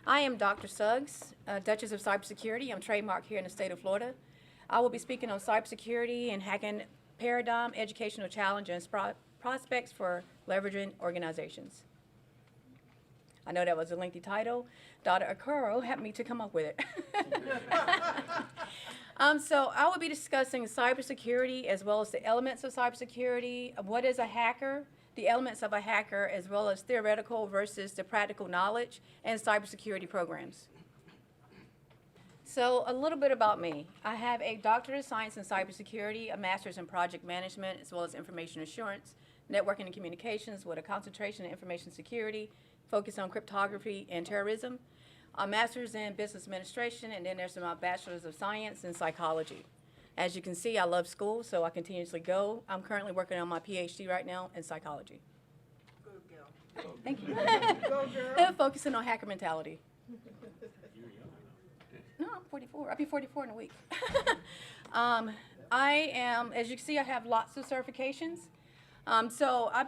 I am Dr. Suggs, Duchess of Cybersecurity. I'm trademarked here in the state of Florida. I will be speaking on cybersecurity and hacking paradigm, educational challenges, and prospects for leveraging organizations. I know that was a lengthy title. Dr. Okoro helped me to come up with it. So I will be discussing cybersecurity as well as the elements of cybersecurity, what is a hacker, the elements of a hacker, as well as theoretical versus the practical knowledge and cybersecurity programs. So a little bit about me. I have a doctorate of science in cybersecurity, a master's in project management, as well as information assurance, networking and communications with a concentration in information security, focus on cryptography and terrorism, a master's in business administration, and then there's my bachelor's of science in psychology. As you can see, I love school, so I continuously go. I'm currently working on my PhD right now in psychology. Good girl. Thank you. Go girl. Focusing on hacker mentality. No, I'm 44. I'll be 44 in a week. I am, as you can see, I have lots of certifications. So I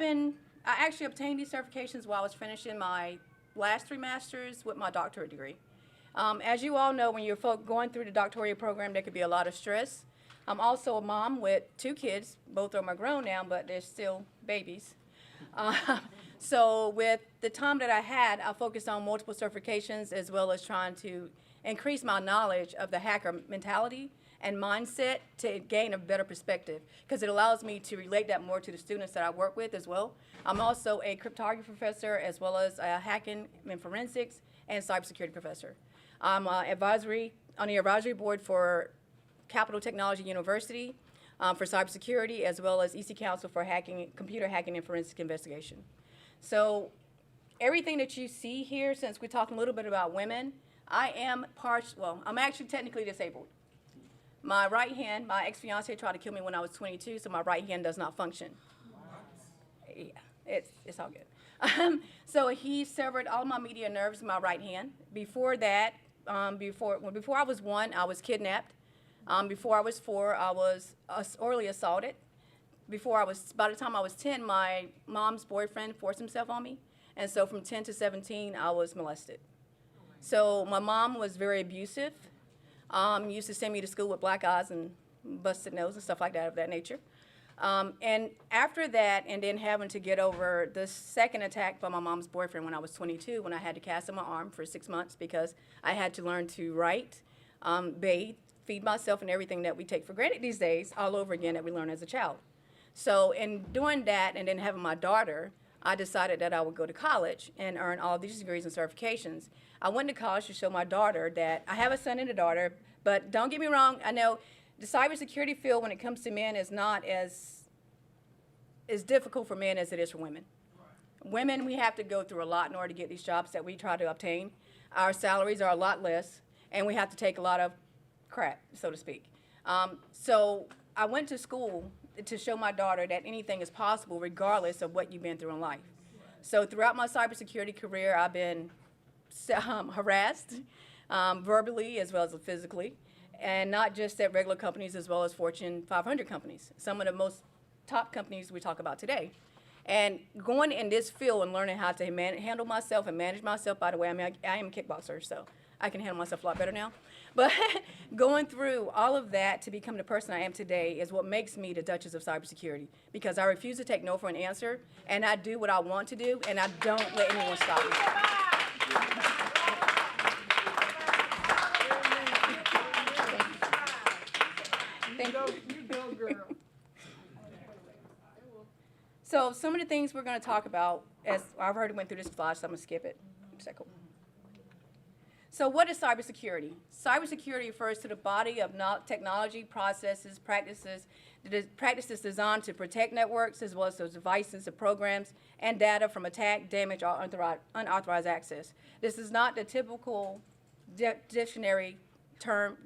actually obtained these certifications while I was finishing my last 3 masters with my doctorate degree. As you all know, when you're going through the doctoral program, there could be a lot of stress. I'm also a mom with 2 kids. Both of them are grown now, but they're still babies. So with the time that I had, I focused on multiple certifications as well as trying to increase my knowledge of the hacker mentality and mindset to gain a better perspective, because it allows me to relate that more to the students that I work with as well. I'm also a cryptography professor as well as a hacking and forensics and cybersecurity professor. I'm on the advisory board for Capital Technology University for cybersecurity, as well as EC Council for computer hacking and forensic investigation. So everything that you see here, since we're talking a little bit about women, I'm actually technically disabled. My right hand, my ex-fiance tried to kill me when I was 22, so my right hand does not function. Yeah, it's all good. So he severed all my medial nerves in my right hand. Before that, before I was 1, I was kidnapped. Before I was 4, I was orally assaulted. By the time I was 10, my mom's boyfriend forced himself on me. And so from 10 to 17, I was molested. So my mom was very abusive. Used to send me to school with black eyes and busted nose and stuff like that of that nature. And after that, and then having to get over the second attack by my mom's boyfriend when I was 22, when I had to cast on my arm for 6 months because I had to learn to write, bathe, feed myself, and everything that we take for granted these days all over again that we learn as a child. So in doing that and then having my daughter, I decided that I would go to college and earn all these degrees and certifications. I went to college to show my daughter that I have a son and a daughter, but don't get me wrong, I know the cybersecurity field when it comes to men is not as difficult for men as it is for women. Women, we have to go through a lot in order to get these jobs that we try to obtain. Our salaries are a lot less, and we have to take a lot of crap, so to speak. So I went to school to show my daughter that anything is possible regardless of what you've been through in life. So throughout my cybersecurity career, I've been harassed verbally as well as physically, and not just at regular companies as well as Fortune 500 companies, some of the most top companies we talk about today. And going in this field and learning how to handle myself and manage myself, by the way, I am a kickboxer, so I can handle myself a lot better now. But going through all of that to become the person I am today is what makes me the Duchess of Cybersecurity, because I refuse to take no for an answer, and I do what I want to do, and I don't let anyone stop me. Thank you. You go, girl. So some of the things we're going to talk about, as I've already went through this slide, so I'm going to skip it. So what is cybersecurity? Cybersecurity refers to the body of technology, processes, practices designed to protect networks as well as those devices, the programs, and data from attack, damage, or unauthorized access. This is not the typical dictionary term,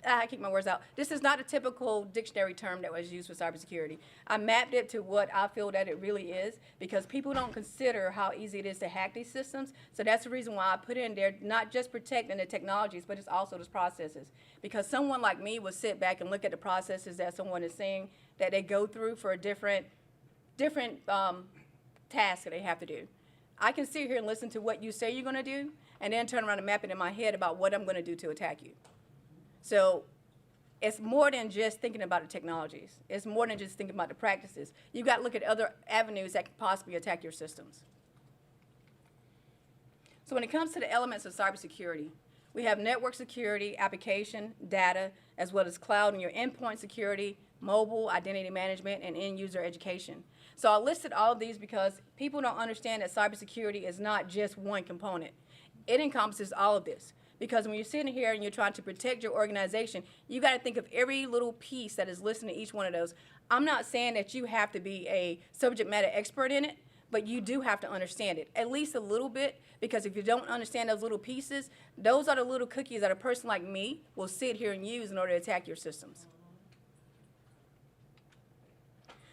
I keep my words out. This is not a typical dictionary term that was used for cybersecurity. I mapped it to what I feel that it really is, because people don't consider how easy it is to hack these systems. So that's the reason why I put in there not just protecting the technologies, but it's also those processes. Because someone like me will sit back and look at the processes that someone is saying that they go through for a different task that they have to do. I can sit here and listen to what you say you're going to do, and then turn around and map it in my head about what I'm going to do to attack you. So it's more than just thinking about the technologies. It's more than just thinking about the practices. You've got to look at other avenues that could possibly attack your systems. So when it comes to the elements of cybersecurity, we have network security, application, data, as well as cloud and your endpoint security, mobile, identity management, and end-user education. So I listed all of these because people don't understand that cybersecurity is not just one component. It encompasses all of this. Because when you're sitting here and you're trying to protect your organization, you got to think of every little piece that is listed in each one of those. I'm not saying that you have to be a subject matter expert in it, but you do have to understand it, at least a little bit, because if you don't understand those little pieces, those are the little cookies that a person like me will sit here and use in order to attack your systems.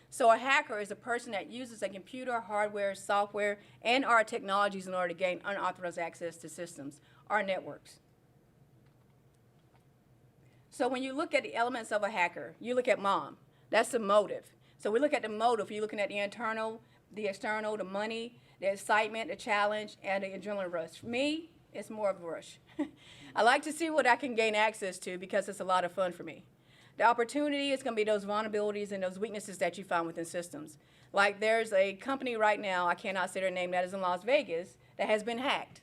So a hacker is a person that uses a computer, hardware, software, and or technologies in order to gain unauthorized access to systems or networks. So when you look at the elements of a hacker, you look at MOM. That's the motive. So we look at the motive. You're looking at the internal, the external, the money, the excitement, the challenge, and the adrenaline rush. For me, it's more of a rush. I like to see what I can gain access to because it's a lot of fun for me. The opportunity is going to be those vulnerabilities and those weaknesses that you find within systems. Like there's a company right now, I cannot say their name, that is in Las Vegas, that has been hacked.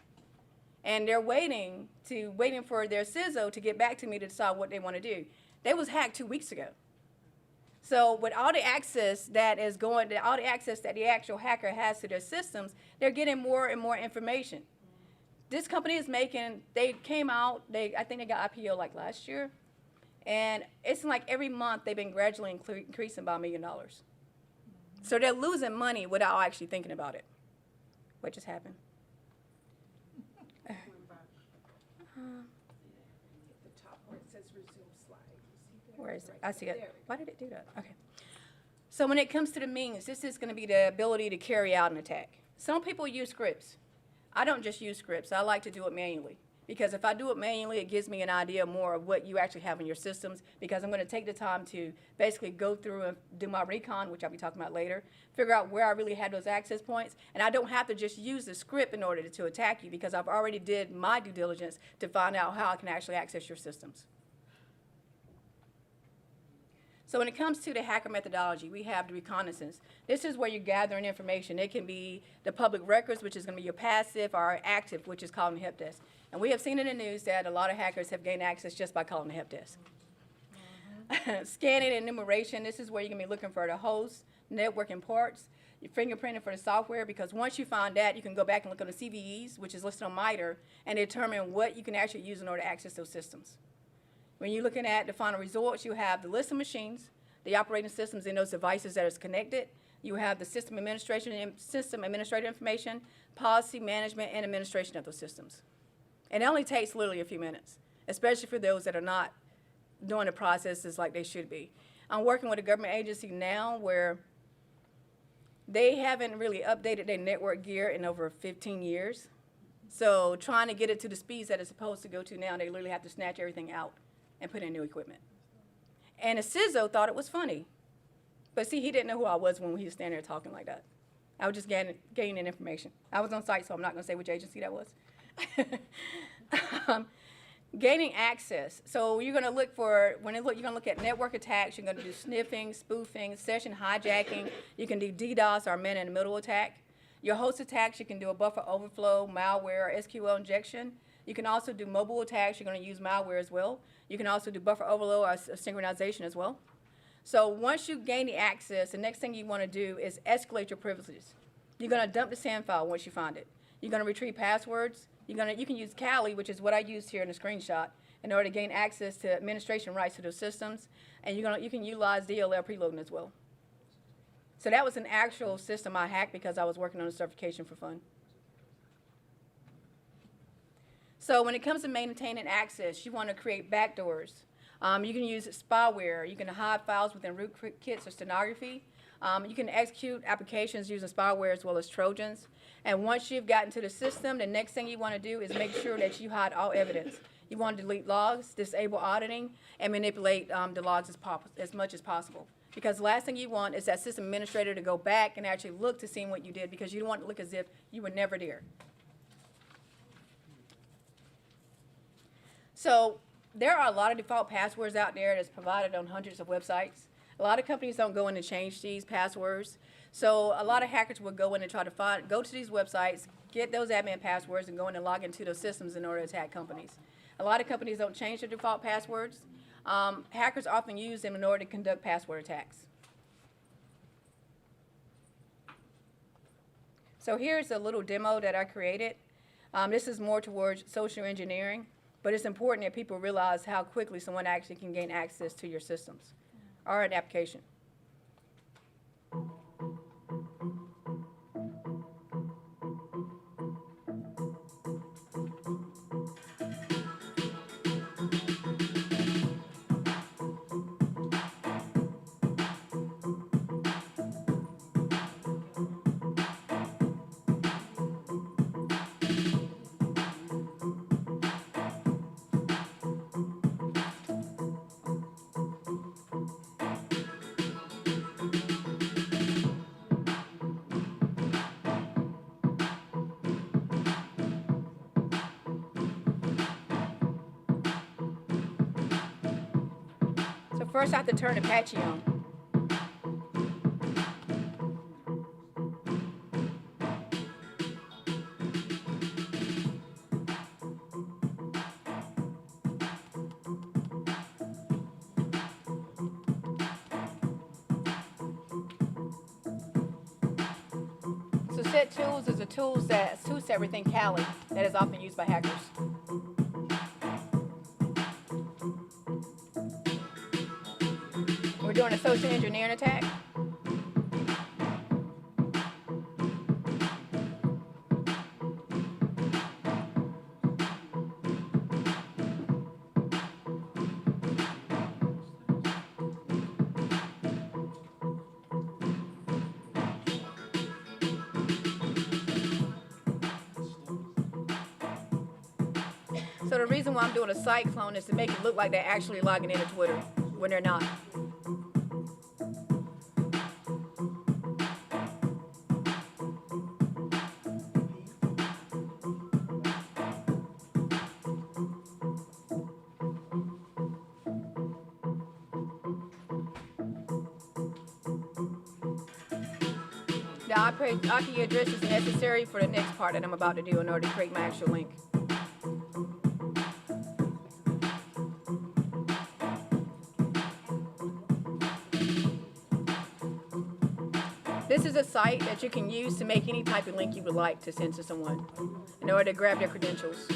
And they're waiting for their CISO to get back to me to decide what they want to do. They was hacked 2 weeks ago. So with all the access that is going, all the access that the actual hacker has to their systems, they're getting more and more information. This company is making, they came out, I think they got IPO like last year. And it's like every month they've been gradually increasing by $1 million. So they're losing money without actually thinking about it. What just happened? The top where it says resume slide. You see that? Where is it? Right I see there. it. Why did it do that? Okay. So when it comes to the means, this is going to be the ability to carry out an attack. Some people use scripts. I don't just use scripts. I like to do it manually. Because if I do it manually, it gives me an idea more of what you actually have in your systems, because I'm going to take the time to basically go through and do my recon, which I'll be talking about later, figure out where I really had those access points, and I don't have to just use the script in order to attack you, because I've already did my due diligence to find out how I can actually access your systems. So when it comes to the hacker methodology, we have the reconnaissance. This is where you're gathering information. It can be the public records, which is going to be your passive, or active, which is calling the help desk. And we have seen in the news that a lot of hackers have gained access just by calling the help desk. Scanning and enumeration, this is where you're going to be looking for the host, networking parts, your fingerprinting for the software, because once you find that, you can go back and look on the CVEs, which is listed on MITRE, and determine what you can actually use in order to access those systems. When you're looking at the final results, you have the list of machines, the operating systems in those devices that is connected. You have the system administrator information, policy management, and administration of those systems. And it only takes literally a few minutes, especially for those that are not doing the processes like they should be. I'm working with a government agency now where they haven't really updated their network gear in over 15 years. So trying to get it to the speeds that it's supposed to go to now, they literally have to snatch everything out and put in new equipment. And the CISO thought it was funny. But see, he didn't know who I was when he was standing there talking like that. I was just gaining information. I was on site, so I'm not going to say which agency that was. Gaining access. So you're going to look for, you're going to look at network attacks. You're going to do sniffing, spoofing, session hijacking. You can do DDoS or man-in-the-middle attack. Your host attacks, you can do a buffer overflow, malware, or SQL injection. You can also do mobile attacks. You're going to use malware as well. You can also do buffer overload or synchronization as well. So once you gain the access, the next thing you want to do is escalate your privileges. You're going to dump the SAN file once you find it. You're going to retrieve passwords. You can use Kali, which is what I used here in the screenshot, in order to gain access to administration rights to those systems. And you can utilize DLL preloading as well. So that was an actual system I hacked because I was working on a certification for fun. So when it comes to maintaining access, you want to create backdoors. You can use spyware. You can hide files within rootkits or stenography. You can execute applications using spyware as well as Trojans. And once you've gotten to the system, the next thing you want to do is make sure that you hide all evidence. You want to delete logs, disable auditing, and manipulate the logs as much as possible. Because the last thing you want is that system administrator to go back and actually look to see what you did, because you don't want it to look as if you were never there. So there are a lot of default passwords out there that's provided on hundreds of websites. A lot of companies don't go in and change these passwords. So a lot of hackers will go in and try to go to these websites, get those admin passwords, and go in and log into those systems in order to attack companies. A lot of companies don't change their default passwords. Hackers often use them in order to conduct password attacks. So here's a little demo that I created. This is more towards social engineering, but it's important that people realize how quickly someone actually can gain access to your systems or an application. So first I have to turn Apache on. So set tools is a tool set everything Kali that is often used by hackers. We're doing a social engineering attack. So the reason why I'm doing a site clone is to make it look like they're actually logging into Twitter when they're not. The IP address is necessary for the next part that I'm about to do in order to create my actual link. This is a site that you can use to make any type of link you would like to send to someone in order to grab their credentials.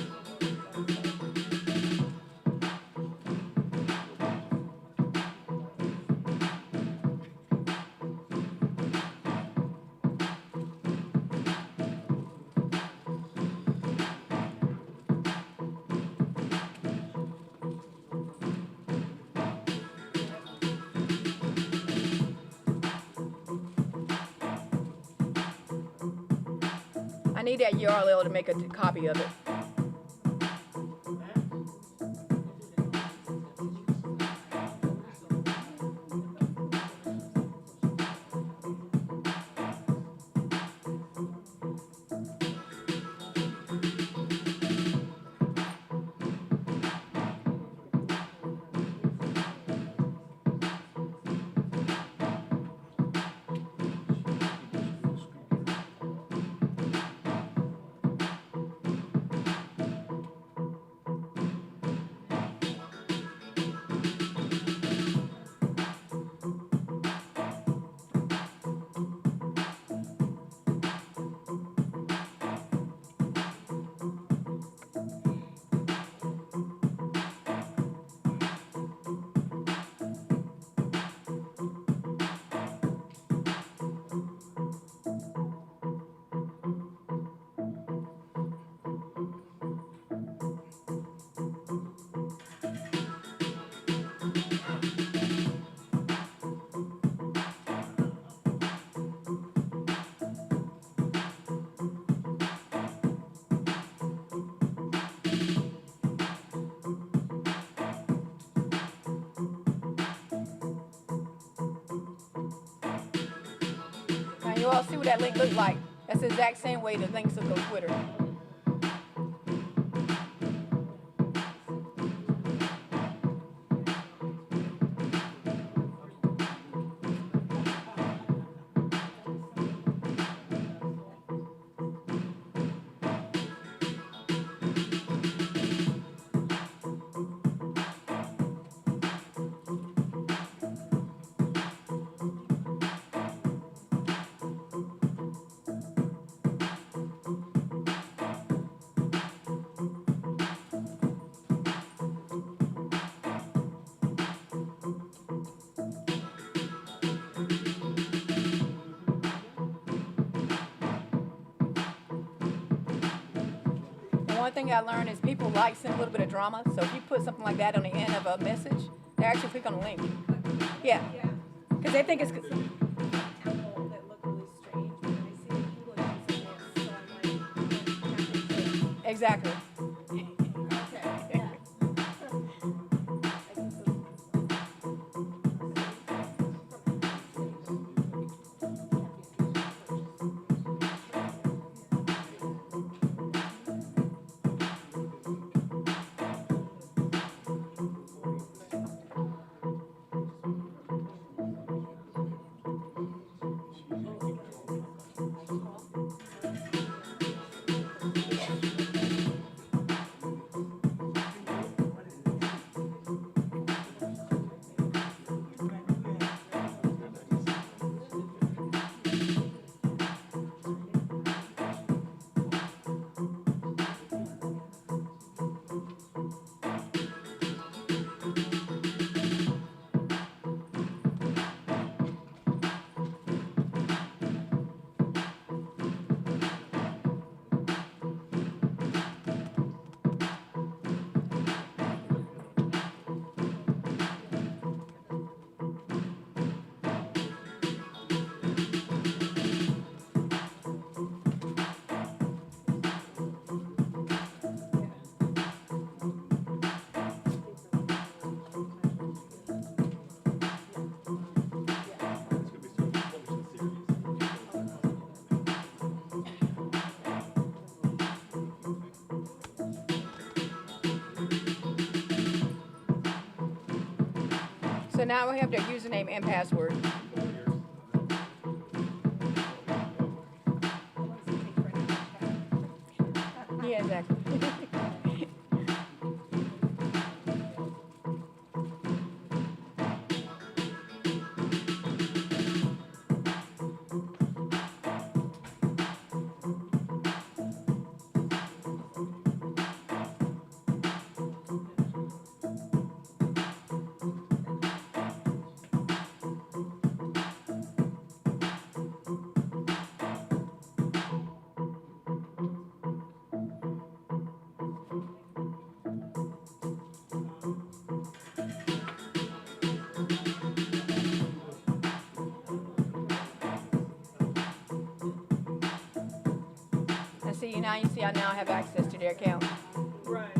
I need that URL to make a copy of it. you all see what that link looked like. That's the exact same way the links look on Twitter. One thing I learned is people like seeing a little bit of drama. So if you put something like that on the end of a message, they actually click on the link. Yeah, because they think it's. Apple that look really strange, but then I see the English using this, so I'm like, Exactly. okay, yeah. So now we have their username and password. Yeah, exactly. And see, now you see I now have access to their account. Right.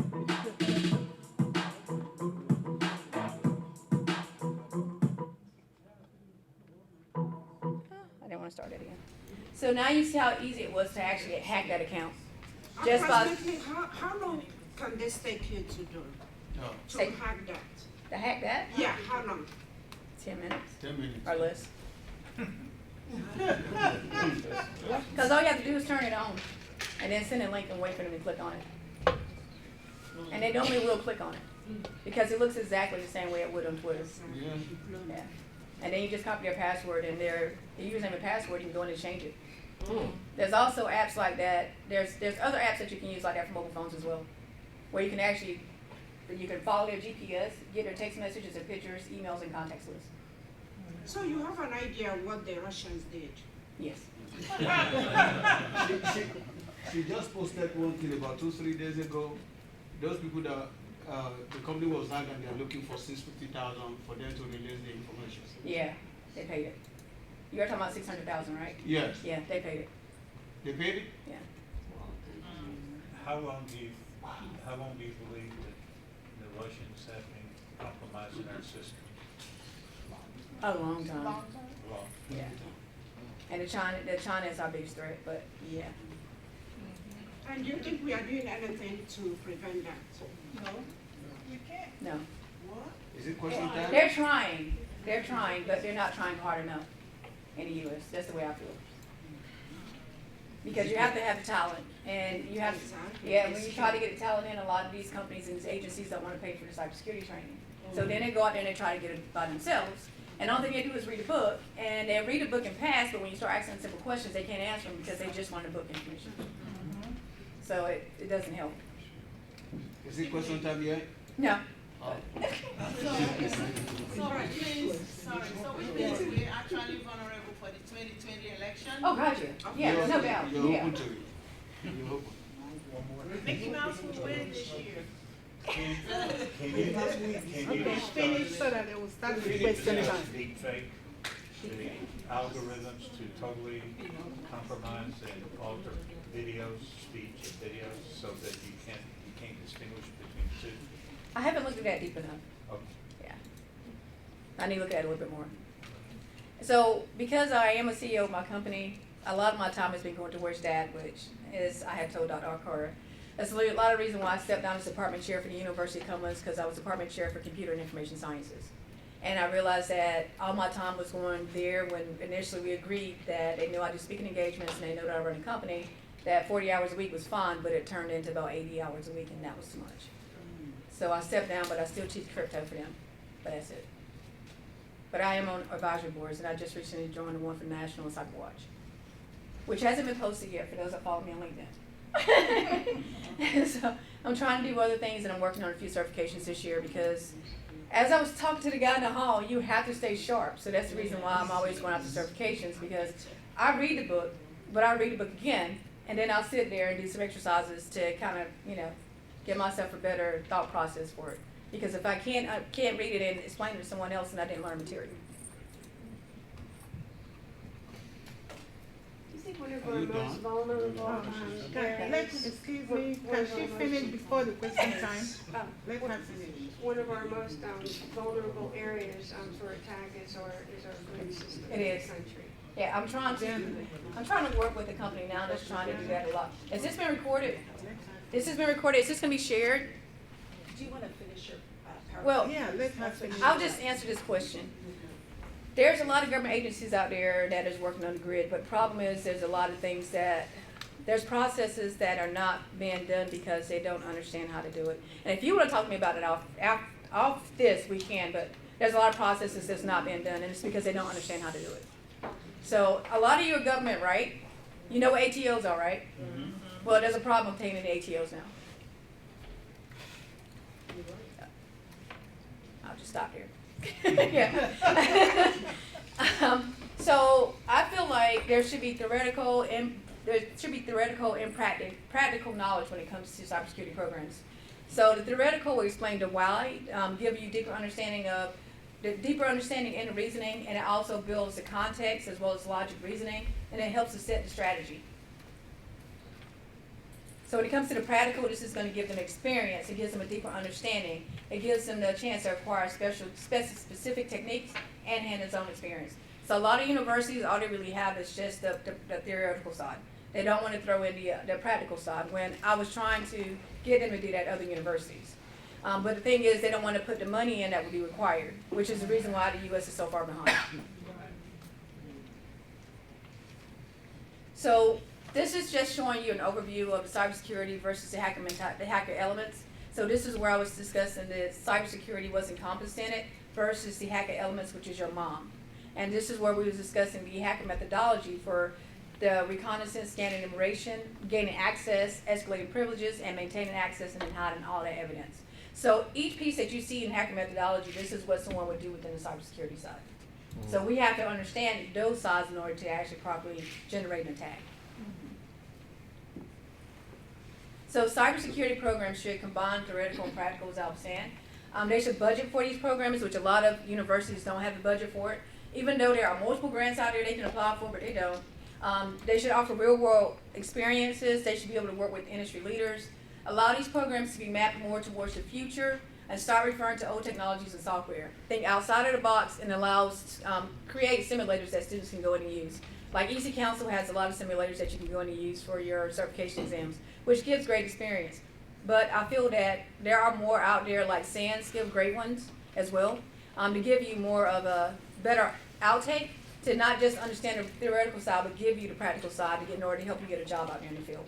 I didn't want to start it again. So now you see how easy it was to actually hack that account. Just by Approximately, how long can this take you to do? To Say- hack that? to hack that, Yeah, how long? 10 minutes 10 minutes. or less. Because all you have to do is turn it on and then send a link and wait for them to click on it. And they normally will click on it because it looks exactly the same way it would on Twitter. Yeah. Yeah. And then you just copy their password and their username and password, you can go in and change it. There's also apps like that. There's other apps that you can use like that for mobile phones as well, where you can actually follow their GPS, get their text messages and pictures, emails, and contacts list. So you have an idea what the Russians did? Yes. She just posted one thing about 2-3 days ago. Those people that the company was hacked and they're looking for $650,000 for them to release the information. Yeah, they paid it. You're talking about 600,000, right? Yes. Yeah, they paid it. They paid it? Yeah. How long do you believe that the Russians have been compromising our system? A long time. Long. Yeah. And China is our biggest threat, but yeah. And do you think we are doing anything to prevent that? No, we can't. No. What? Is it question time? They're trying, but they're not trying hard enough in the US. That's the way I feel. Because you have to have the talent, and you have to, Exactly. yeah, when you try to get the talent in, a lot of these companies and these agencies don't want to pay for the cybersecurity training. So then they go out there and they try to get it by themselves. And all thing they do is read a book, and they read a book and pass, but when you start asking them simple questions, they can't answer them because they just want the book information. So it doesn't help. Is it question time yet? No. Oh. So which means we're actually vulnerable for the 2020 election? Oh, gotcha. Yeah, You're- no doubt. You're Yeah. open to it. You're open. Mickey Mouse will win this year. Can you Okay, finish so that it will start with question time. deep fake the algorithms to totally compromise and alter videos, speech and videos, so that you can't distinguish between the two? I haven't looked at that deep enough. Okay. Yeah. I need to look at it a little bit more. So, because I am a CEO of my company, a lot of my time has been going towards that, which is, I had told Dr. Arcara, that's a lot of reason why I stepped down as department chair for the University of Cumberland, because I was department chair for computer and information sciences. And I realized that all my time was going there when initially we agreed that they knew I do speaking engagements and they know that I run a company, that 40 hours a week was fine, but it turned into about 80 hours a week, and that was too much. So I stepped down, but I still teach crypto for them, but that's it. But I am on advisory boards, and I just recently joined the one for National Cyber Watch, which hasn't been posted yet for those that follow me on LinkedIn. So I'm trying to do other things, and I'm working on a few certifications this year because as I was talking to the guy in the hall, you have to stay sharp. So that's the reason why I'm always going out to certifications, because I read the book, but I read the book again, and then I'll sit there and do some exercises to kind of, give myself a better thought process for it. Because if I can't read it and explain it to someone else, then I didn't learn material. You think one of Are our you most done? vulnerable Excuse me, can she finish before the question time? Let her finish. one of our most vulnerable areas for attack is our grid system It in the is. country. Yeah, I'm trying to work with a company now that's trying to do that a lot. Has this been recorded? This has been recorded. Is this gonna be shared? Do you want to finish your paragraph? Well, Yeah, let her finish. I'll just answer this question. There's a lot of government agencies out there that is working on the grid, but problem is there's a lot of things there's processes that are not being done because they don't understand how to do it. And if you want to talk to me about it off this, we can, but there's a lot of processes that's not being done, and it's because they don't understand how to do it. So a lot of you are government, right? You know what ATOs are, right? Mm-hmm. Well, there's a problem obtaining the ATOs now. I'll just stop here. Yeah. So I feel like there should be theoretical and practical knowledge when it comes to cybersecurity programs. So the theoretical will explain the why, give you deeper understanding in the reasoning, and it also builds the context as well as logic reasoning, and it helps to set the strategy. So when it comes to the practical, this is going to give them experience. It gives them a deeper understanding. It gives them the chance to acquire specific techniques and hands-on experience. So a lot of universities, all they really have is just the theoretical side. They don't want to throw in the practical side, when I was trying to get them to do that at other universities. But the thing is, they don't want to put the money in that would be required, which is the reason why the U.S. is so far behind. So this is just showing you an overview of cybersecurity versus the hacker elements. So this is where I was discussing that cybersecurity was encompassed in it versus the hacker elements, which is your mom. And this is where we was discussing the hacker methodology for the reconnaissance, scanning, enumeration, gaining access, escalating privileges, and maintaining access, and then hiding all that evidence. So each piece that you see in hacker methodology, this is what someone would do within the cybersecurity side. So we have to understand those sides in order to actually properly generate an attack. So cybersecurity programs should combine theoretical and practical, as I was saying. They should budget for these programs, which a lot of universities don't have the budget for it. Even though there are multiple grants out there they can apply for, but they don't. They should offer real-world experiences. They should be able to work with industry leaders. Allow these programs to be mapped more towards the future and start referring to old technologies and software. Think outside of the box and allows create simulators that students can go in and use. Like EC Council has a lot of simulators that you can go in and use for your certification exams, which gives great experience. But I feel that there are more out there like SANS give great ones as well, to give you more of a better outtake, to not just understand the theoretical side, but give you the practical side to get in order to help you get a job out there in the field.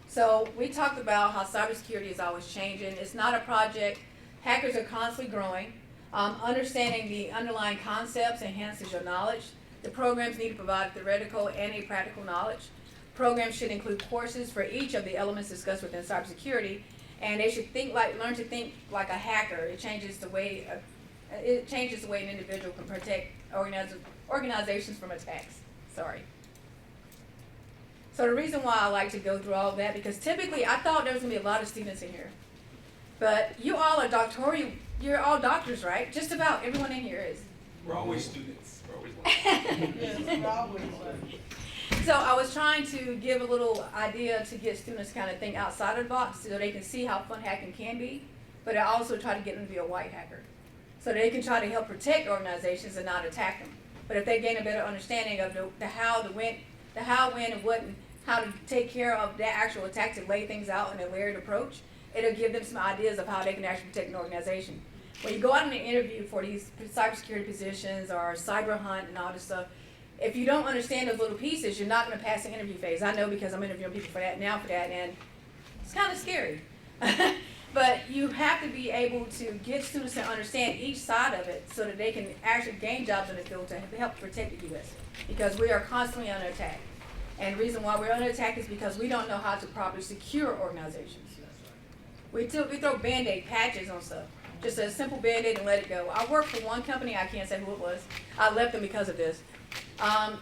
So we talked about how cybersecurity is always changing. It's not a project. Hackers are constantly growing. Understanding the underlying concepts enhances your knowledge. The programs need to provide theoretical and a practical knowledge. Programs should include courses for each of the elements discussed within cybersecurity, and they should learn to think like a hacker. It changes the way an individual can protect organizations from attacks. Sorry. So the reason why I like to go through all of that, because typically I thought there was going to be a lot of students in here. But you all are you're all doctors, right? Just about everyone in here is. We're always students. We're always learning. Yes, we're always, So I was trying to give a little idea to get students to kind of think outside of the box so they can see how fun hacking can be, but I also try to get them to be a white hacker so they can try to help protect organizations and not attack them. But if they gain a better understanding of the how, when, and what, and how to take care of that actual attack, to lay things out in a layered approach, it'll give them some ideas of how they can actually protect an organization. When you go out in an interview for these cybersecurity positions or cyber hunt and all this stuff, if you don't understand those little pieces, you're not going to pass the interview phase. I know, because I'm interviewing people for that, and it's kind of scary. But you have to be able to get students to understand each side of it so that they can actually gain jobs in the field to help protect the U.S. Because we are constantly under attack. And the reason why we're under attack is because we don't know how to properly secure organizations. We throw Band-Aid patches on stuff. Just a simple Band-Aid and let it go. I worked for one company, I can't say who it was. I left them because of this.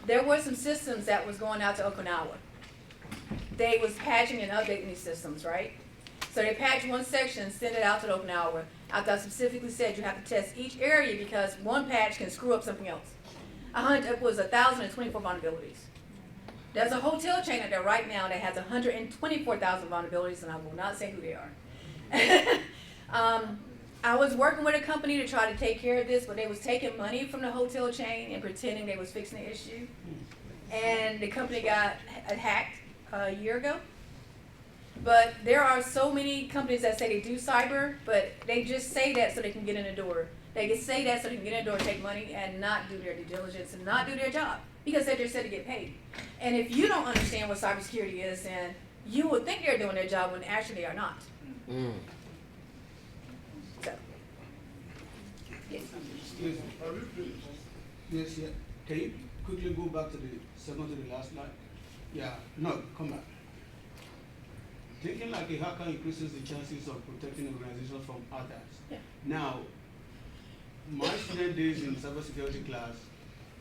There were some systems that was going out to Okinawa. They was patching and updating these systems, right? So they patch one section, send it out to Okinawa. After I specifically said you have to test each area because one patch can screw up something else. It was 1,024 vulnerabilities. There's a hotel chain out there right now that has 124,000 vulnerabilities, and I will not say who they are. I was working with a company to try to take care of this, but they was taking money from the hotel chain and pretending they was fixing the issue. And the company got hacked a year ago. But there are so many companies that say they do cyber, but they just say that so they can get in the door. They can say that so they can get in the door, take money, and not do their due diligence and not do their job because they just said to get paid. And if you don't understand what cybersecurity is, then you would think they're doing their job when actually they are not. So, yes. Excuse me. Yes, yeah. Can you quickly go back to the second to the last slide? Yeah, no, come back. Thinking like a hacker increases the chances of protecting organizations from attacks. Yeah. Now, my student days in cybersecurity class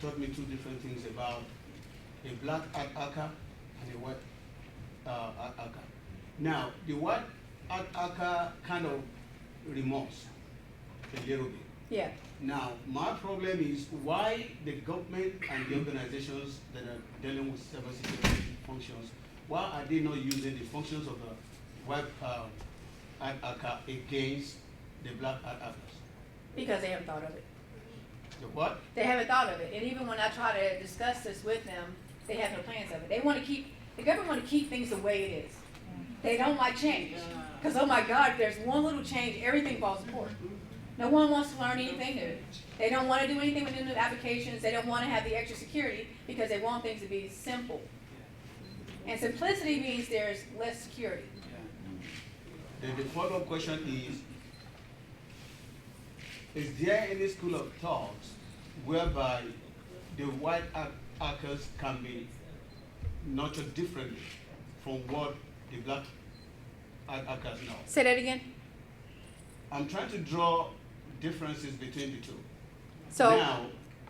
taught me two different things about a black hat hacker and a white hat hacker. Now, the white hat hacker kind of remorse a little bit. Yeah. Now, my problem is why the government and the organizations that are dealing with cybersecurity functions, why are they not using the functions of the white hat hacker against the black hat hackers? Because they haven't thought of it. The what? They haven't thought of it. And even when I try to discuss this with them, they have no plans of it. The government want to keep things the way it is. They don't like change. Because, oh my God, if there's one little change, everything falls apart. No one wants to learn anything new. They don't want to do anything with new applications. They don't want to have the extra security because they want things to be simple. And simplicity means there's less security. The follow-up question is there any school of thought whereby the white hackers can be nurtured differently from what the black hackers know? Say that again. I'm trying to draw differences between the two. So now,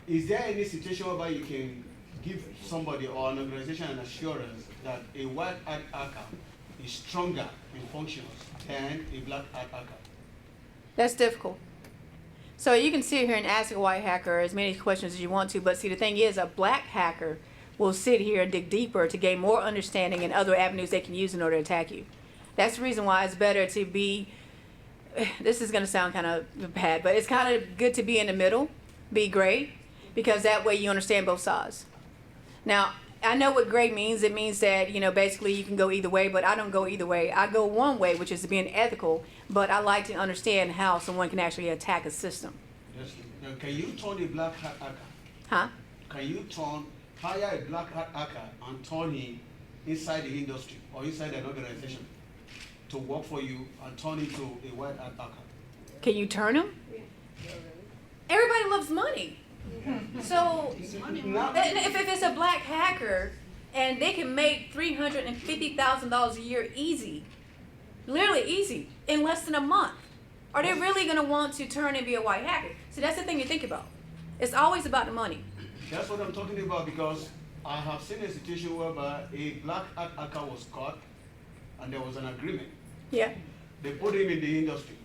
is there any situation whereby you can give somebody or an organization an assurance that a white hat hacker is stronger in functions than a black hat hacker? that's difficult. So you can sit here and ask a white hacker as many questions as you want to, but see, the thing is, a black hacker will sit here and dig deeper to gain more understanding and other avenues they can use in order to attack you. That's the reason why it's better to be, this is going to sound kind of bad, but it's kind of good to be in the middle, be gray, because that way you understand both sides. Now, I know what gray means. It means that, basically you can go either way, but I don't go either way. I go one way, which is being ethical, but I like to understand how someone can actually attack a system. Yes. Now, can you turn a black hat hacker? Huh? Can you hire a black hat hacker and turn him inside the industry or inside an organization to work for you and turn into a white hat hacker? Can you turn them? Everybody loves money. So if it's a black hacker and they can make $350,000 a year easy, literally easy, in less than a month, are they really going to want to turn and be a white hacker? So that's the thing you think about. It's always about the money. That's what I'm talking about, because I have seen a situation whereby a black hat hacker was caught and there was an agreement. Yeah. They put him in the industry.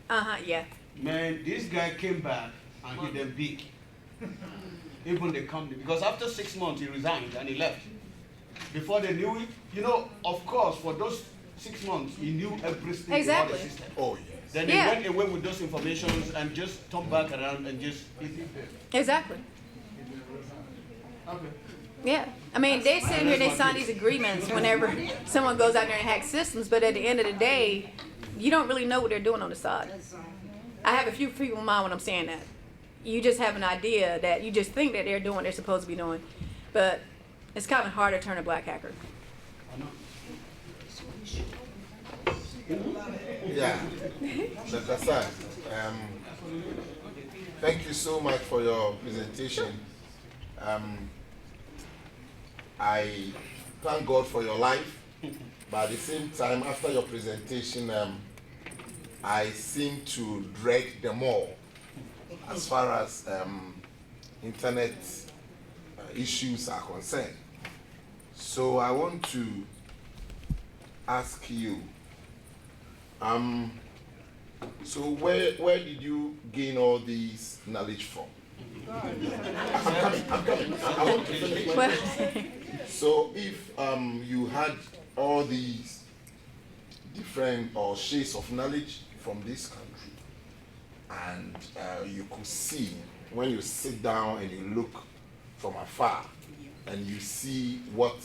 Yeah. Man, this guy came back and hit them big. Even the company, because after 6 months he resigned and he left. Before they knew it, of course, for those 6 months he knew everything about the system. Oh, yes. Then he went away with those informations and just turned back around and just hit it there. Exactly. Okay. Yeah. I mean, they sit here and they sign these agreements whenever someone goes out there and hacks systems, but at the end of the day, you don't really know what they're doing on the side. I have a few people in mind when I'm saying that. You just have an idea that you just think that they're doing what they're supposed to be doing, but it's kind of hard to turn a black hacker. Yeah. Dr. Suggs, thank you so much for your presentation. I thank God for your life, but at the same time, after your presentation, I seem to dread them all as far as internet issues are concerned. So I want to ask you, so where did you gain all these knowledge from? I'm coming. I want to finish. So if you had all these different or shades of knowledge from this country, and you could see when you sit down and you look from afar and you see what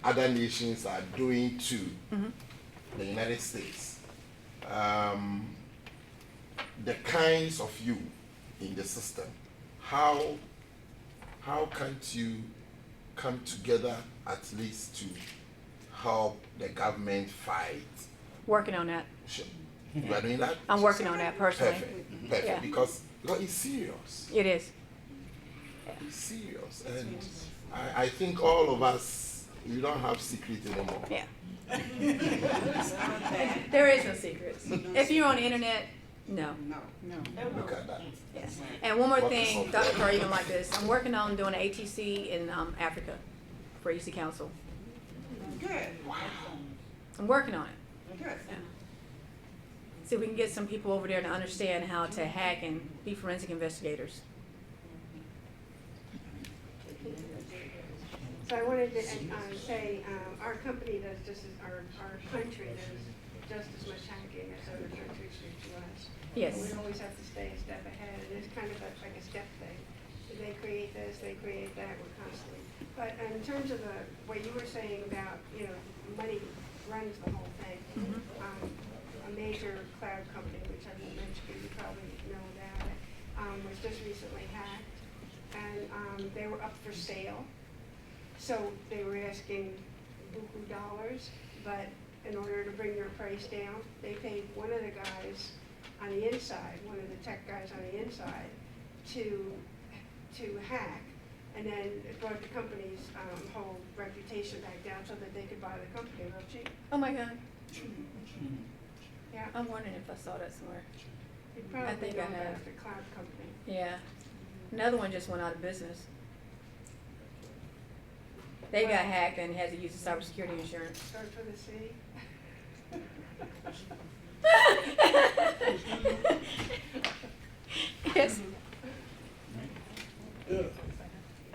other nations are doing to the United States, the kinds of you in the system, how can't you come together at least to help the government fight? Working on that. Sure. You are doing that? I'm working on that personally. Perfect. Yeah. Because it's serious. It is. It's serious. And I think all of us, we don't have secrets anymore. Yeah. There is no secrets. If you're on the internet, no. Look at that. Yeah. And one more thing, Dr. Carr, you don't like this. I'm working on doing an ATC in Africa for EC Council. Good. I'm working on it. Good. Yeah. See if we can get some people over there to understand how to hack and be forensic investigators. So I wanted to say our company does just as, our country does just as much hacking as other countries do to us. Yes. We always have to stay a step ahead, and it's kind of like a step thing. They create this, they create that, we're constantly. But in terms of what you were saying about, money runs the whole thing. A major cloud company, which I won't mention, but you probably know about it, was just recently hacked, and they were up for sale. So they were asking buku dollars, but in order to bring their price down, they paid one of the guys on the inside, one of the tech guys on the inside, to hack, and then it brought the company's whole reputation back down so that they could buy the company real cheap. Oh my God. Yeah. I'm wondering if I saw that somewhere. You probably think know I have. about the cloud company. Yeah. Another one just went out of business. They got hacked and had to use the cybersecurity insurance. Starts with a C. Yes. Yeah.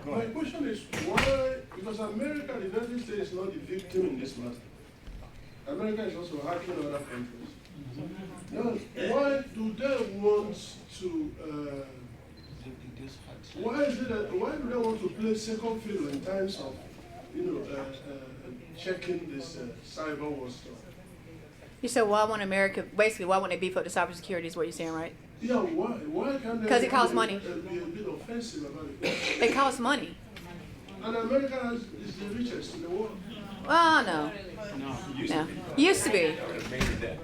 My question is why, because America, the United States is not the victim in this matter. America is also hacking other countries. Now, why do they want to just had. Why is it that, why do they want to play second fiddle in times of, checking this cyber war stuff? You said why won't America, basically why won't they beef up the cybersecurity is what you're saying, right? Yeah, why can't they? 'Cause it costs money. Be a bit offensive about it. It costs money. And America is the richest in the world. Oh, no. No. No. Used to be.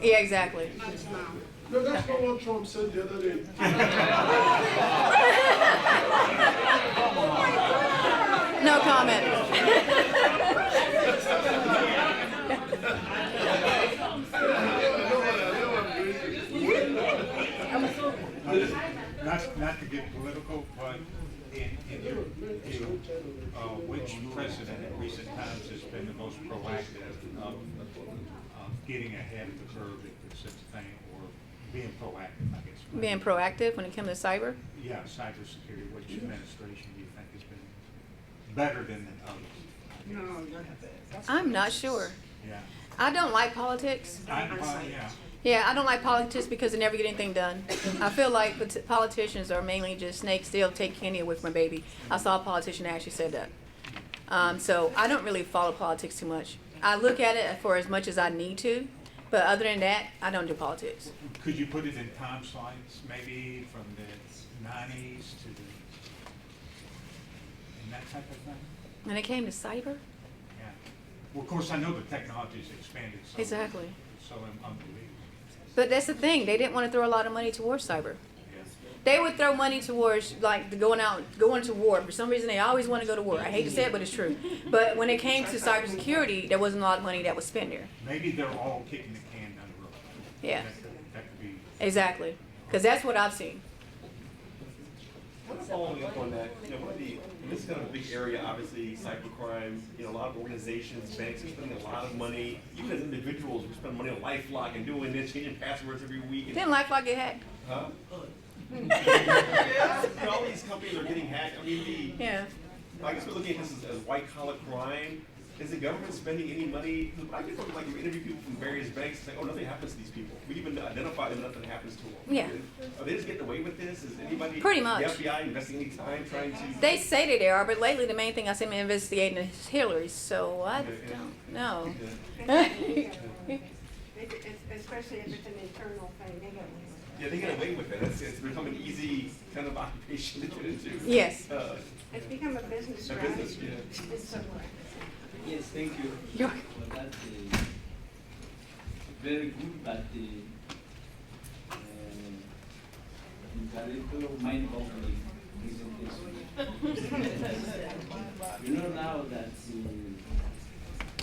Yeah, exactly. No, that's not what Trump said the other day. No comment. Not to get political, but in your view, which president in recent times has been the most proactive of getting ahead of the curve, if it's such a thing, or being proactive, I guess? Being proactive when it comes to cyber? Yeah, cybersecurity. Which administration do you think has been better than others? I'm not sure. Yeah. I don't like politics. Yeah. Yeah, I don't like politics because they never get anything done. I feel like politicians are mainly just snakes. They'll take candy away from a baby. I saw a politician that actually said that. So I don't really follow politics too much. I look at it for as much as I need to, but other than that, I don't do politics. Could you put it in time slides, maybe from the 90s to the, and that type of thing? When it came to cyber? Yeah. Well, of course, I know the technology's expanded so Exactly. so unbelievable. But that's the thing. They didn't want to throw a lot of money towards cyber. They would throw money towards like going to war. For some reason, they always want to go to war. I hate to say it, but it's true. But when it came to cybersecurity, there wasn't a lot of money that was spent there. Maybe they're all kicking the can down the road. Yeah. That could be. Exactly. Because that's what I've seen. Following up on that, this is kind of a big area, obviously, cybercrime, a lot of organizations, banks are spending a lot of money. Even as individuals, we spend money on LifeLock and doing this, changing passwords every week. And, Didn't LifeLock get hacked? huh? All these companies are getting hacked. I mean, Yeah. I guess we're looking at this as white collar crime. Is the government spending any money? I just look like you interview people from various banks, it's like, oh, nothing happens to these people. We even identify them, nothing happens to them. Yeah. Are they just getting away with this? Is anybody, Pretty much. the FBI investing any time trying to? They say that they are, but lately the main thing I see them investigating is Hillary's, so I don't know. Especially if it's an internal thing, they get away with it. Yeah, they get away with it. It's become an easy kind of occupation to get into. Yes. It's become a business, A right? business, yeah. It's so Yes, thank you. You're- For that very good, but mind-boggling presentation. You know now that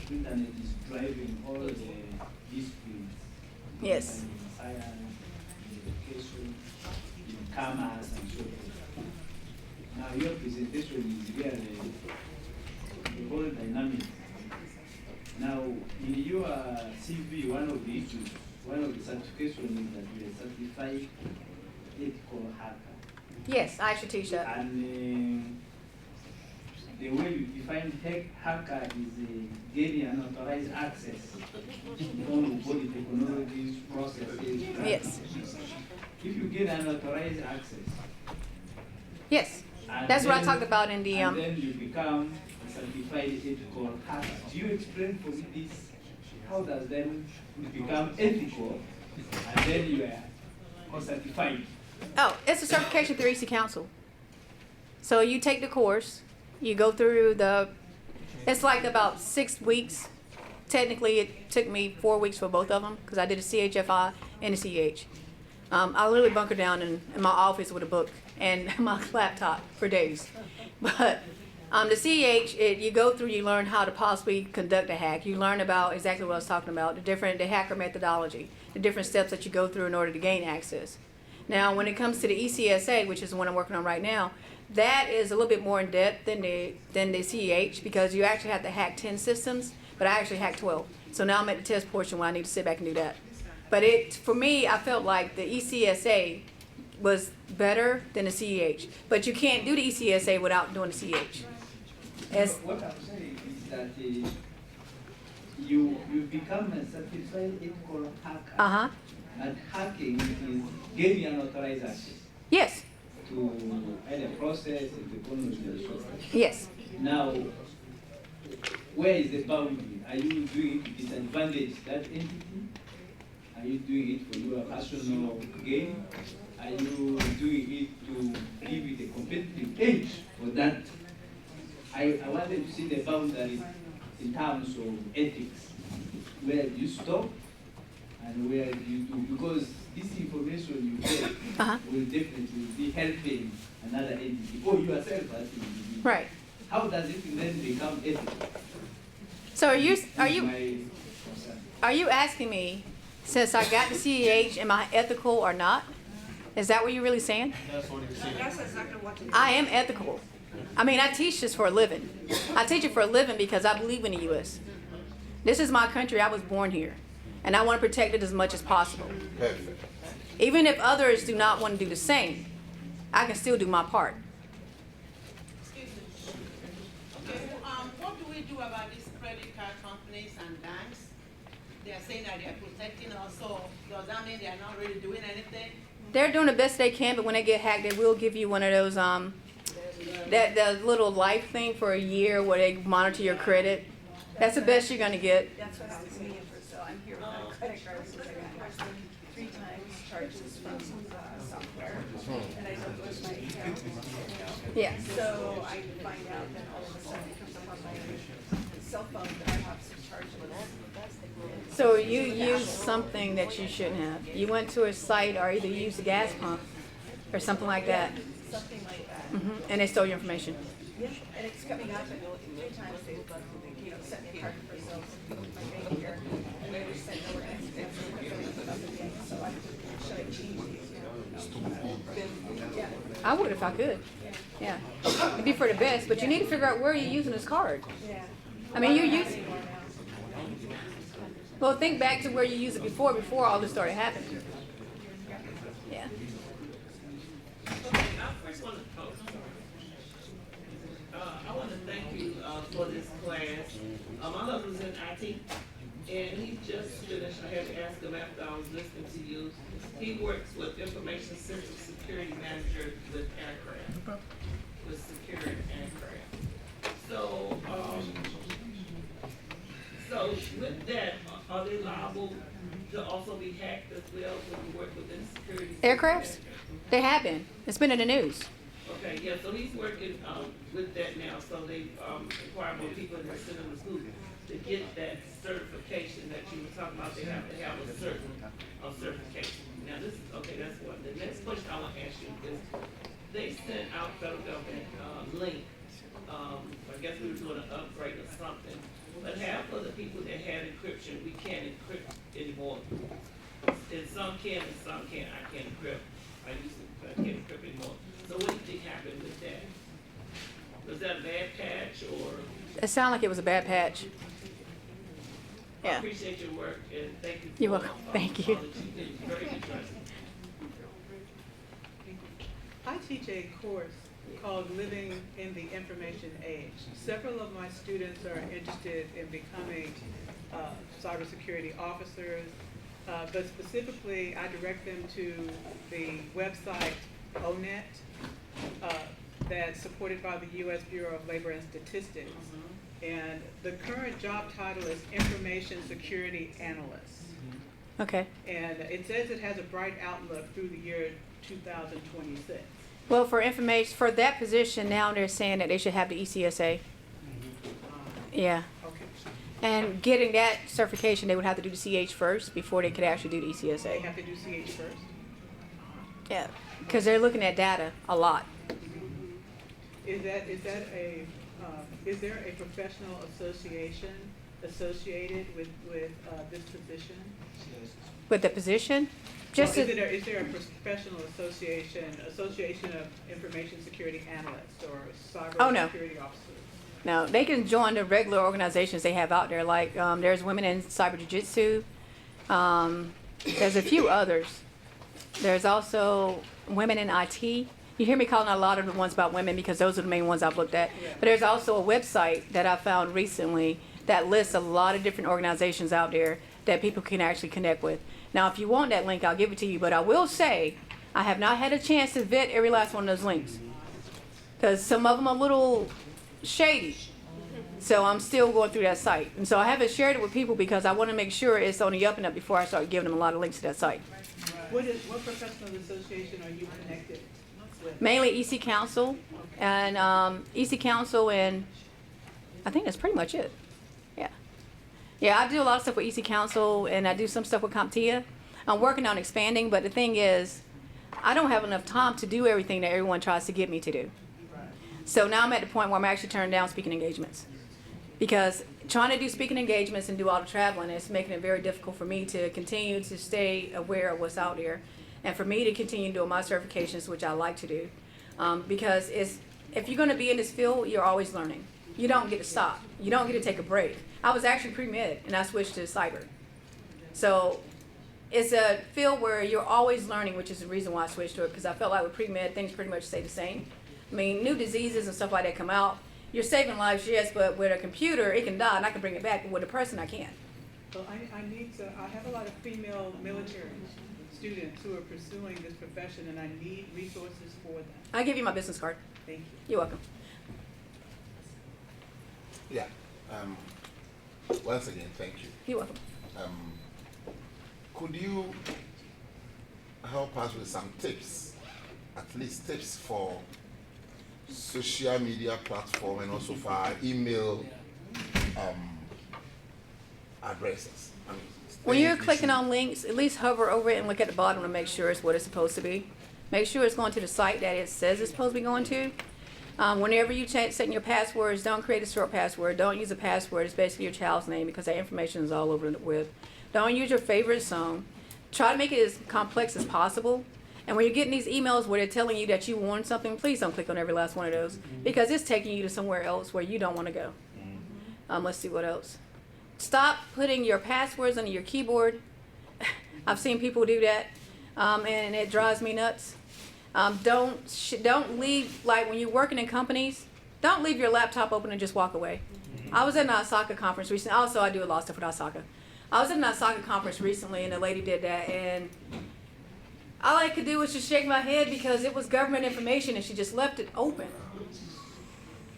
internet is driving all the disciplines. Yes. In science, in education, in commerce, and so forth. Now your presentation is really the whole dynamic. Now, in your CV, one of the issues, one of the certifications is that you are certified ethical hacker. Yes, I should teach that. And the way you define hacker is gaining unauthorized access on body technologies, processes. Yes. If you get unauthorized access, Yes. and That's what I then- talked about in the and then you become a certified ethical hacker. Do you explain for me this? How does then you become ethical and then you are certified? Oh, it's a certification through EC Council. So you take the course, you go through it's like about 6 weeks. Technically, it took me 4 weeks for both of them because I did a CHFI and a CH. I literally bunkered down in my office with a book and my laptop for days. But the CH, you go through, you learn how to possibly conduct a hack. You learn about exactly what I was talking about, the hacker methodology, the different steps that you go through in order to gain access. Now, when it comes to the ECSA, which is the one I'm working on right now, that is a little bit more in depth than the CH because you actually have to hack 10 systems, but I actually hacked 12. So now I'm at the test portion where I need to sit back and do that. But for me, I felt like the ECSA was better than the CH. But you can't do the ECSA without doing the CH. What I'm saying is that you become a certified ethical hacker. Uh-huh. And hacking is gaining unauthorized access. Yes. to either process and technology and so on. Yes. Now, where is the boundary? Are you doing it to disadvantage that entity? Are you doing it for your personal gain? Are you doing it to give it a competitive edge for that? I wanted to see the boundary in terms of ethics. Where do you stop and where do you do? Because this information you get will definitely be helping another entity or yourself as an individual. Right. How does it then become ethical? So are you My asking me, since I got the CEH, am I ethical or not? Is that what you're really saying? That's what he's saying. That's exactly what it is. I am ethical. I mean, I teach this for a living. I teach it for a living because I believe in the U.S. This is my country. I was born here. And I want to protect it as much as possible. Perfect. Even if others do not want to do the same, I can still do my part. Excuse me. Okay, what do we do about these credit card companies and banks? They are saying that they are protecting us, so does that mean they are not really doing anything? They're doing the best they can, but when they get hacked, they will give you one of those, that little life thing for a year where they monitor your credit. That's the best you're going to get. That's what I was waiting for, so I'm here with my credit card, because I got 3 times charges from software, and I don't lose my account. Yeah. So I find out that all of a sudden it comes up on my cell phone that I have some charges. So you used something that you shouldn't have. You went to a site or either used a gas pump or something like that. Something like that. And they stole your information. Yeah, and it's coming up, and 3 times they've, sent me a card for sales, my bank here, and they were sent over, and so I should I change these, Yeah. I would if I could. Yeah. It'd be for the best, but you need to figure out where you're using this card. Yeah. I mean, you're using. Well, think back to where you used it before all this started happening. Yeah. Okay, I first want to I want to thank you for this class. My husband's in IT, and he just finished. I had to ask him after I was listening to you. He works with Information System Security Manager with aircraft, with secured aircraft. So, so with that, are they liable to also be hacked as well when you work within security? Aircrafts? They have been. It's been in the news. Okay, yeah, so he's working with that now, so they require more people in the center of the school to get that certification that you were talking about. They have to have a certification. Now this is, okay, that's one. The next question I want to ask you is, they sent out federal government link. I guess we were doing an upgrade or something, but half of the people that had encryption, we can't encrypt anymore. And some can and some can't. I can't encrypt. I can't encrypt anymore. So what do you think happened with that? Was that a bad patch or? It sounded like it was a bad patch. I Yeah. appreciate your work and thank you. You're welcome. Thank you. all that you did. Very interesting. I teach a course called Living in the Information Age. Several of my students are interested in becoming cybersecurity officers, but specifically I direct them to the website ONET that's supported by the U.S. Bureau of Labor and Statistics. And the current job title is Information Security Analyst. Okay. And it says it has a bright outlook through the year 2026. Well, for information, for that position, now they're saying that they should have the ECSA. Yeah. Okay. And getting that certification, they would have to do the CH first before they could actually do the They ECSA. have to do CH first. Yeah. Because they're looking at data a lot. Is there a professional association associated with this position? With the position, just Well, to, is there a professional association of information security analysts or cyber Oh, no. security officers? no, they can join the regular organizations they have out there. Like there's women in cyber jiu-jitsu. There's a few others. There's also women in IT. You hear me calling out a lot of the ones about women because those are the main ones I've looked at. But there's also a website that I found recently that lists a lot of different organizations out there that people can actually connect with. Now, if you want that link, I'll give it to you. But I will say, I have not had a chance to vet every last one of those links because some of them are a little shady. So I'm still going through that site. And so I haven't shared it with people because I want to make sure it's on the up and up before I start giving them a lot of links to that site. What professional association are you connected with? Mainly EC Council and EC Council, and I think that's pretty much it. Yeah. Yeah, I do a lot of stuff with EC Council, and I do some stuff with CompTIA. I'm working on expanding, but the thing is, I don't have enough time to do everything that everyone tries to get me to do. So now I'm at the point where I'm actually turning down speaking engagements. Because trying to do speaking engagements and do all the traveling is making it very difficult for me to continue to stay aware of what's out there, and for me to continue doing my certifications, which I like to do. Because if you're going to be in this field, you're always learning. You don't get to stop. You don't get to take a break. I was actually pre-med, and I switched to cyber. So it's a field where you're always learning, which is the reason why I switched to it, because I felt like with pre-med, things pretty much stay the same. I mean, new diseases and stuff like that come out. You're saving lives, yes, but with a computer, it can die, and I can bring it back, but with a person, I can't. So I have a lot of female military students who are pursuing this profession, and I need resources for them. I'll give you my business card. Thank you. You're welcome. Yeah. Once again, thank you. You're welcome. Could you help us with some tips, at least tips for social media platform and also for our email addresses? When you're clicking on links, at least hover over it and look at the bottom to make sure it's what it's supposed to be. Make sure it's going to the site that it says it's supposed to be going to. Whenever you set your passwords, don't create a short password. Don't use a password. It's basically your child's name because that information is all over the web. Don't use your favorite song. Try to make it as complex as possible. And when you're getting these emails where they're telling you that you want something, please don't click on every last one of those because it's taking you to somewhere else where you don't want to go. Let's see what else. Stop putting your passwords under your keyboard. I've seen people do that, and it drives me nuts. Don't leave, like when you're working in companies, don't leave your laptop open and just walk away. I was at an Osaka conference recently. Also, I do a lot of stuff with Osaka. I was at an Osaka conference recently, and a lady did that, and all I could do was just shake my head because it was government information, and she just left it open.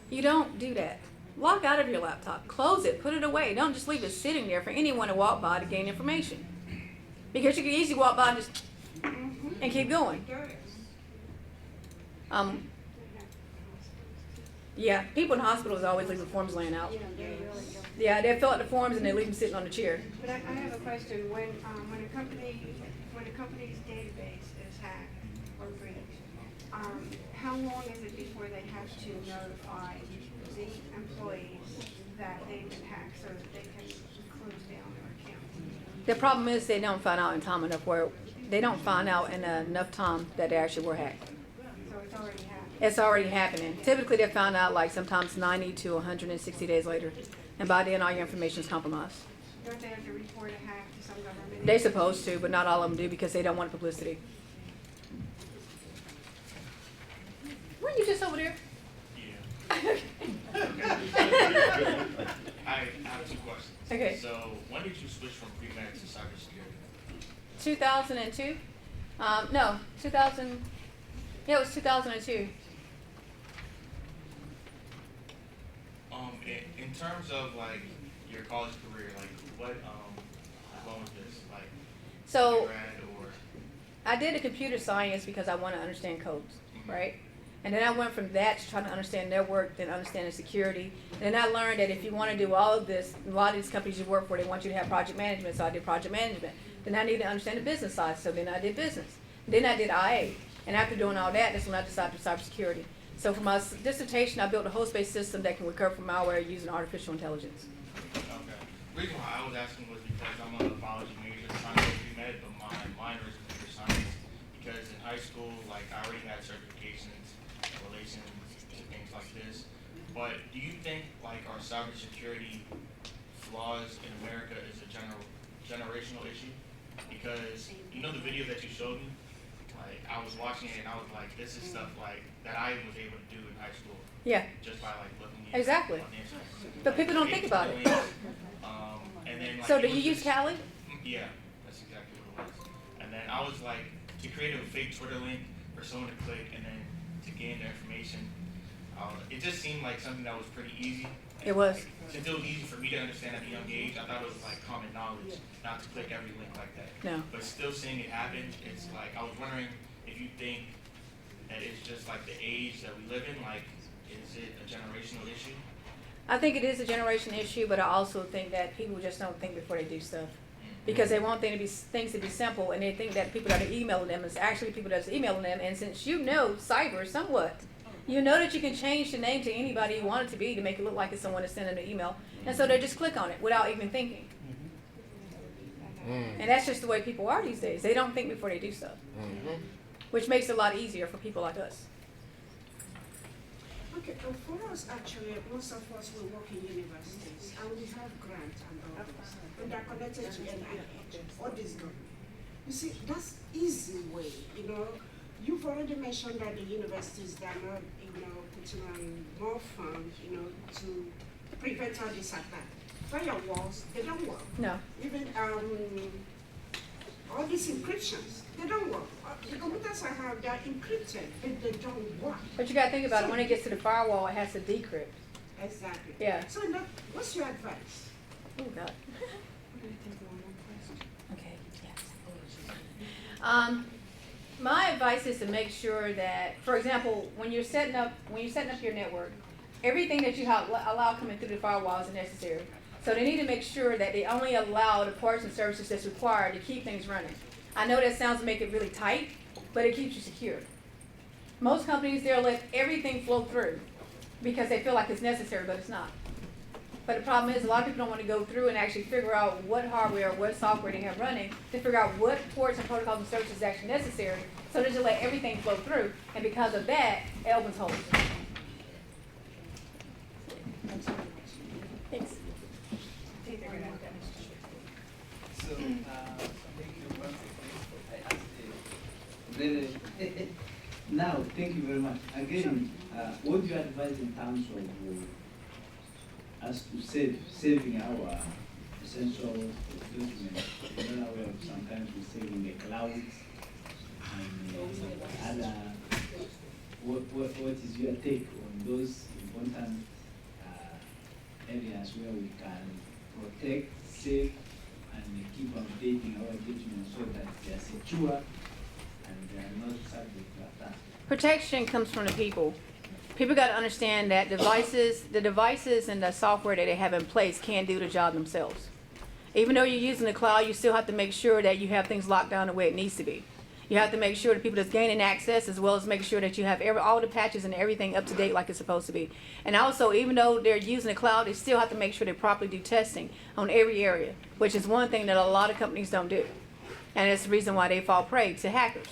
You don't do that. Log out of your laptop. Close it. Put it away. Don't just leave it sitting there for anyone to walk by to gain information. Because you can easily walk by and just and keep going. Yeah, people in hospitals always leave the forms laying out. Yeah, they fill out the forms and they leave them sitting on the chair. But I have a question. When a company's database is hacked or breached, how long is it before they have to notify the employees that they've been hacked so that they can close down their account? The problem is they don't find out in time enough where they don't find out in enough time that they actually were hacked. So it's already happened. It's already happening. Typically, they found out like sometimes 90 to 160 days later, and by then all your information is compromised. Don't they have to report a hack to some government? They're supposed to, but not all of them do because they don't want publicity. Weren't you just over there? Yeah. I have two questions. Okay. So, when did you switch from pre-med to cybersecurity? 2002? No, 2000. Yeah, it was 2002. In terms of like your college career, like what was this like? So undergrad or? I did a computer science because I want to understand codes, right? And then I went from that to trying to understand network, then understanding security. And then I learned that if you want to do all of this, a lot of these companies you work for, they want you to have project management, so I did project management. Then I needed to understand the business side, so then I did business. Then I did IA. And after doing all that, that's when I decided to do cybersecurity. So for my dissertation, I built a host-based system that can recover from malware using artificial intelligence. Okay. The reason why I was asking was because I'm a biology major trying to do pre-med, but my minor is computer science. Because in high school, like I already had certifications, relations to things like this. But do you think like our cybersecurity flaws in America is a generational issue? Because you know the video that you showed me? Like I was watching it and I was like, this is stuff like that I was able to do in high school. Yeah. Just by like looking at Exactly. on the internet. But people don't think about it. And then, like, So it do was you use just- Kali? Yeah, that's exactly what it was. And then I was like, to create a fake Twitter link for someone to click and then to gain their information. It just seemed like something that was pretty easy. It was. Since it was easy for me to understand at a young age, I thought it was like common knowledge not to click every link like that. No. But still seeing it happen, it's like, I was wondering if you think that it's just like the age that we live in, like, is it a generational issue? I think it is a generation issue, but I also think that people just don't think before they do stuff. Because they want things to be simple, and they think that people that are emailing them is actually people that's emailing them. And since you know cyber somewhat, you know that you can change the name to anybody you want it to be to make it look like it's someone that's sending an email. And so they just click on it without even thinking. And that's just the way people are these days. They don't think before they do stuff. Which makes it a lot easier for people like us. Okay, for us actually, most of us will work in universities and we have grants and all those. And they're connected to NIH or this government. You see, that's easy way, you know. You've already mentioned that the universities, they're not, you know, putting on more funds, you know, to prevent all this attack. Firewalls, they don't work. No. Even all these encryptions, they don't work. The computers I have, they're encrypted, but they don't work. But you gotta think about it, when it gets to the firewall, it has to decrypt. Exactly. Yeah. So what's your advice? Oh, God. Okay, yes. My advice is to make sure that, for example, when you're setting up your network, everything that you allow coming through the firewall is necessary. So they need to make sure that they only allow the parts and services that's required to keep things running. I know that sounds to make it really tight, but it keeps you secure. Most companies, they'll let everything flow through because they feel like it's necessary, but it's not. But the problem is a lot of people don't want to go through and actually figure out what hardware, what software they have running to figure out what ports and protocols and services is actually necessary. So they just let everything flow through, and because of that, it opens holes. Thanks. So, thank you once again. I asked very now, thank you very much. Again, what do you advise in terms of us to saving our essential documents? You know, sometimes we're saving the clouds and other. What is your take on those important areas where we can protect, save, and keep updating our documents so that they are secure and they are not subject to attack? Protection comes from the people. People got to understand that the devices and the software that they have in place can't do the job themselves. Even though you're using the cloud, you still have to make sure that you have things locked down the way it needs to be. You have to make sure that people that's gaining access, as well as make sure that you have all the patches and everything up to date like it's supposed to be. And also, even though they're using the cloud, they still have to make sure they properly do testing on every area, which is one thing that a lot of companies don't do. And it's the reason why they fall prey to hackers.